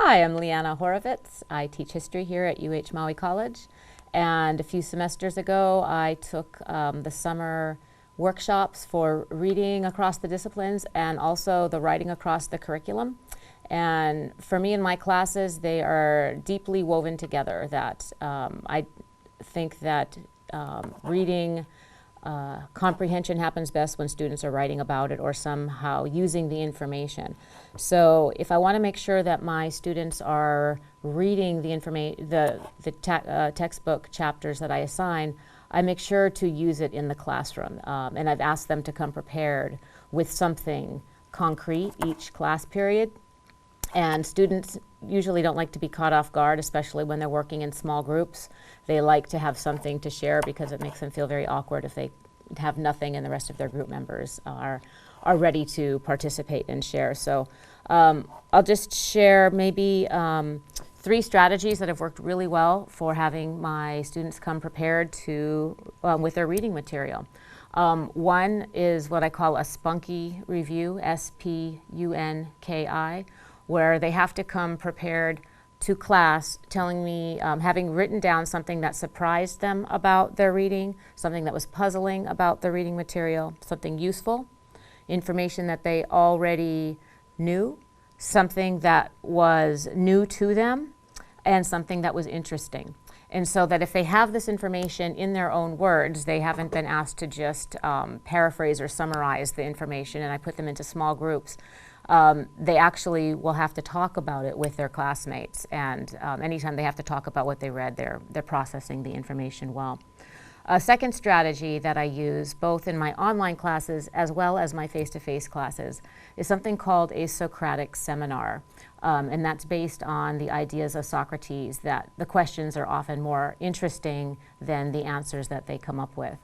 Hi, I'm Liana Horowitz. I teach history here at UH College. And a few semesters ago, I took the summer workshops for reading across the disciplines and also the writing across the curriculum. And for me in my classes, they are deeply woven together. That I think that reading comprehension happens best when students are writing about it or somehow using the information. So if I want to make sure that my students are reading the textbook chapters that I assign, I make sure to use it in the classroom. And I've asked them to come prepared with something concrete each class period. And students usually don't like to be caught off guard, especially when they're working in small groups. They like to have something to share because it makes them feel very awkward if they have nothing and the rest of their group members are ready to participate and share. So I'll just share maybe 3 strategies that have worked really well for having my students come prepared to with their reading material. One is what I call a spunky review, S-P-U-N-K-I, where they have to come prepared to class telling me, having written down something that surprised them about their reading, something that was puzzling about the reading material, something useful, information that they already knew, something that was new to them, and something that was interesting. And so that if they have this information in their own words, they haven't been asked to just paraphrase or summarize the information, and I put them into small groups. They actually will have to talk about it with their classmates, and anytime they have to talk about what they read, they're processing the information well. A second strategy that I use both in my online classes as well as my face-to-face classes is something called a Socratic seminar, and that's based on the ideas of Socrates that the questions are often more interesting than the answers that they come up with.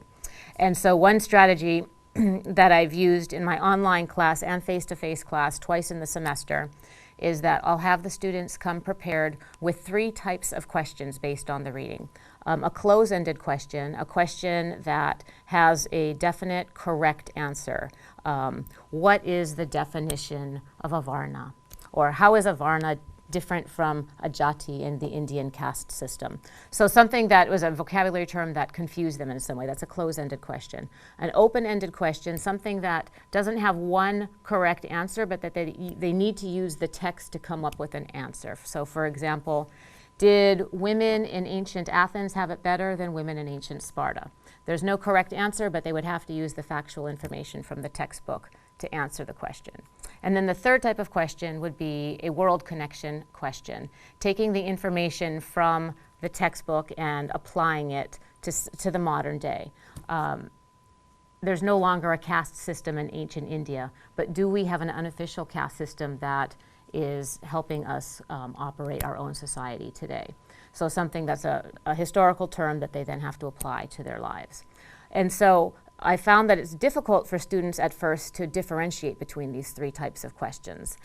And so one strategy that I've used in my online class and face-to-face class twice in the semester is that I'll have the students come prepared with 3 types of questions based on the reading. A close-ended question, a question that has a definite correct answer. What is the definition of a varna? Or how is a varna different from a jati in the Indian caste system? So something that was a vocabulary term that confused them in some way. That's a close-ended question. An open-ended question, something that doesn't have one correct answer, but that they need to use the text to come up with an answer. So for example, did women in ancient Athens have it better than women in ancient Sparta? There's no correct answer, but they would have to use the factual information from the textbook to answer the question. And then the third type of question would be a world connection question, taking the information from the textbook and applying it to the modern day. There's no longer a caste system in ancient India, but do we have an unofficial caste system that is helping us operate our own society today? So something that's a historical term that they then have to apply to their lives. And so I found that it's difficult for students at first to differentiate between these 3 types of questions.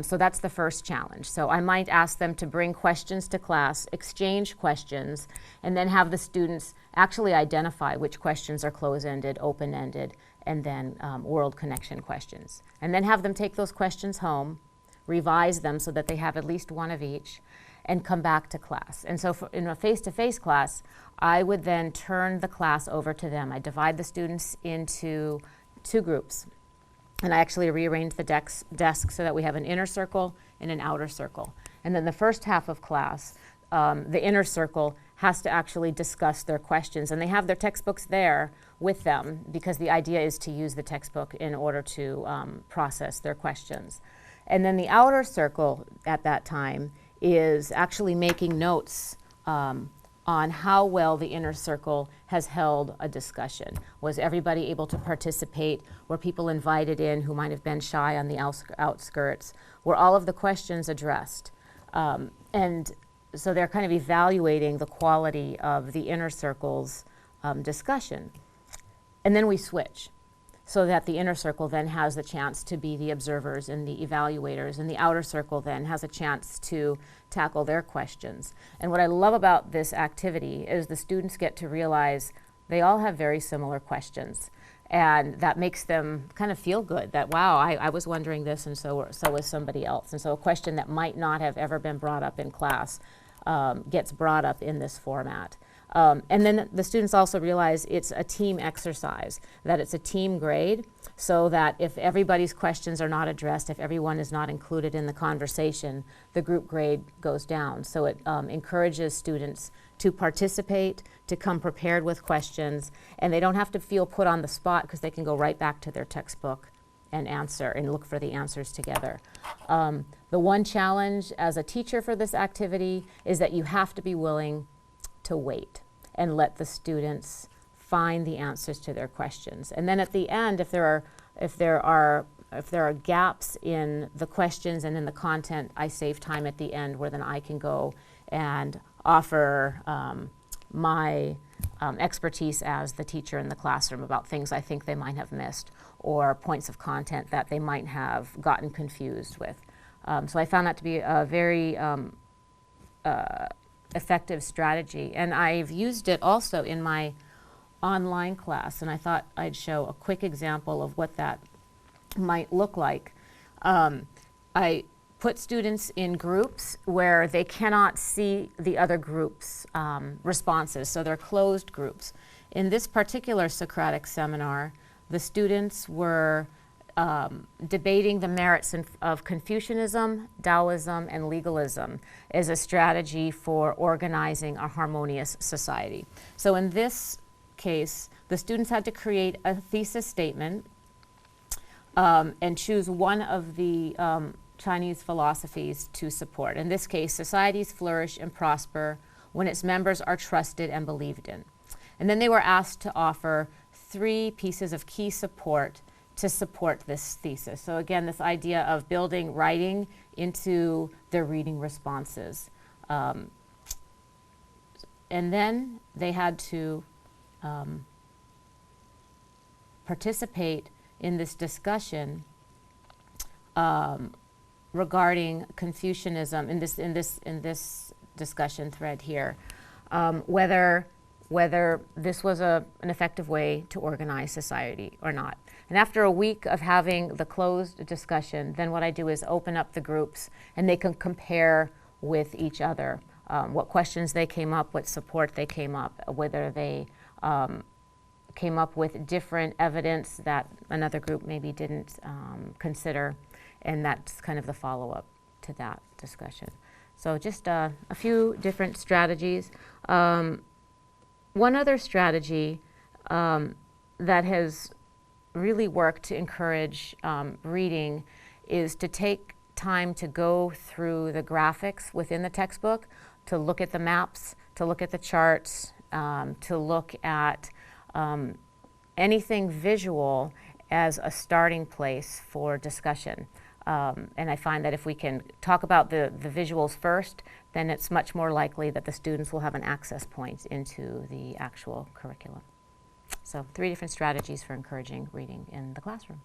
So that's the first challenge. So I might ask them to bring questions to class, exchange questions, and then have the students actually identify which questions are close-ended, open-ended, and then world connection questions. And then have them take those questions home, revise them so that they have at least one of each, and come back to class. And so in a face-to-face class, I would then turn the class over to them. I divide the students into 2 groups. And I actually rearrange the desk so that we have an inner circle and an outer circle. And then the first half of class, the inner circle has to actually discuss their questions. And they have their textbooks there with them because the idea is to use the textbook in order to process their questions. And then the outer circle at that time is actually making notes on how well the inner circle has held a discussion. Was everybody able to participate? Were people invited in who might have been shy on the outskirts? Were all of the questions addressed? And so they're kind of evaluating the quality of the inner circle's discussion. And then we switch, so that the inner circle then has the chance to be the observers and the evaluators, and the outer circle then has a chance to tackle their questions. And what I love about this activity is the students get to realize they all have very similar questions. And that makes them kind of feel good that, wow, I was wondering this, and so was somebody else. And so a question that might not have ever been brought up in class gets brought up in this format. And then the students also realize it's a team exercise, that it's a team grade, so that if everybody's questions are not addressed, if everyone is not included in the conversation, the group grade goes down. So it encourages students to participate, to come prepared with questions, and they don't have to feel put on the spot because they can go right back to their textbook and answer and look for the answers together. The one challenge as a teacher for this activity is that you have to be willing to wait and let the students find the answers to their questions. And then at the end, if there are gaps in the questions and in the content, I save time at the end where then I can go and offer my expertise as the teacher in the classroom about things I think they might have missed or points of content that they might have gotten confused with. So I found that to be a very effective strategy, and I've used it also in my online class, and I thought I'd show a quick example of what that might look like. I put students in groups where they cannot see the other group's responses, so they're closed groups. In this particular Socratic seminar, the students were debating the merits of Confucianism, Taoism, and legalism as a strategy for organizing a harmonious society. So in this case, the students had to create a thesis statement and choose one of the Chinese philosophies to support. In this case, societies flourish and prosper when its members are trusted and believed in. And then they were asked to offer 3 pieces of key support to support this thesis. So again, this idea of building writing into their reading responses. And then they had to participate in this discussion regarding Confucianism in this discussion thread here, whether this was an effective way to organize society or not. And after a week of having the closed discussion, then what I do is open up the groups and they can compare with each other what questions they came up, what support they came up, whether they came up with different evidence that another group maybe didn't consider, and that's kind of the follow-up to that discussion. So just a few different strategies. One other strategy that has really worked to encourage reading is to take time to go through the graphics within the textbook, to look at the maps, to look at the charts, to look at anything visual as a starting place for discussion. And I find that if we can talk about the visuals first, then it's much more likely that the students will have an access point into the actual curriculum. So 3 different strategies for encouraging reading in the classroom.